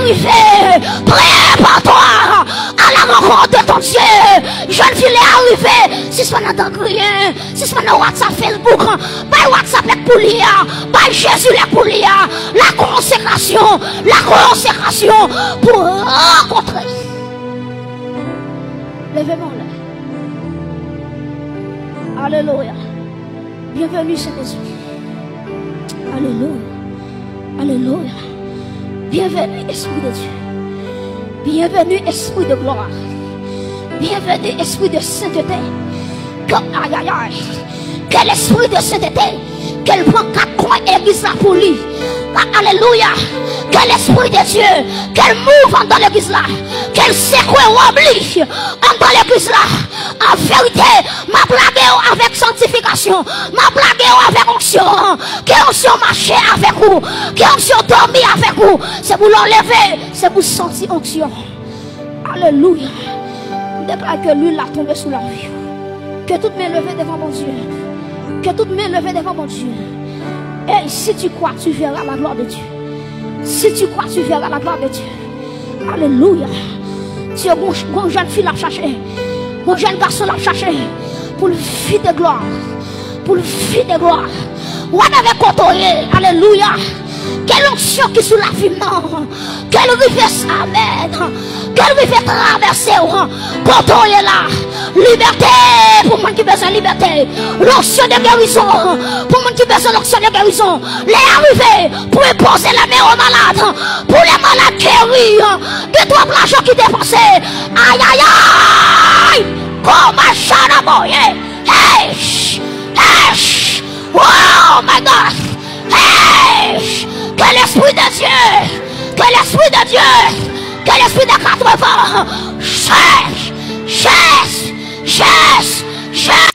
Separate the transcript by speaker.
Speaker 1: arrivé. Prépare-toi à la rencontre de ton Dieu. Jeune fille est arrivée. Si ce n'est pas dans rien, si ce n'est pas WhatsApp, Facebook, pas WhatsApp pour lire, pas Jésus pour lire. La consécration pour rencontrer. Levez-moi là. Alléluia. Bienvenue Saint-Esprit. Alléluia. Alléluia. Bienvenue Esprit de Dieu. Bienvenue Esprit de gloire. Bienvenue Esprit de sainteté. Aïe aïe aïe. Quel esprit de sainteté. Qu'elle prend 4 coins et l'église là pour lui. Alléluia. Quel esprit de Dieu. Qu'elle mouve dans l'église là. Qu'elle secoue ou oblige dans l'église là. En vérité, ma blague avec sanctification. Ma blague avec onction. Que onction marcher avec vous. Que onction dormir avec vous. C'est pour l'enlever. C'est pour sentir onction. Alléluia. Déclare que l'huile a tombé sous la vie. Que toute main levée devant mon Dieu. Que toute main levée devant mon Dieu. Et si tu crois, tu verras la gloire de Dieu. Si tu crois, tu verras la gloire de Dieu. Alléluia. Dieu, mon jeune fille l'a cherché. Mon jeune garçon l'a cherché. Pour le vie de gloire. Pour le vie de gloire. Ou on avait côtoyé. Alléluia. Quelle onction qui sous la vie, non. Quelle rivière, amen. Quelle rivière traverser. Quand on est là. Liberté. Pour moi qui besoin de liberté. L'onction de guérison. Pour moi qui besoin de l'onction de guérison. Les arrivées. Pour imposer la main aux malades. Pour les malades guéris. De toi l'argent qui dépensé. Aïe aïe aïe. Comme un chat à moyen. Hey. Hey. Oh my God. Hey. Quel esprit de Dieu. Quel esprit de Dieu. Quel esprit de 80. Cherche.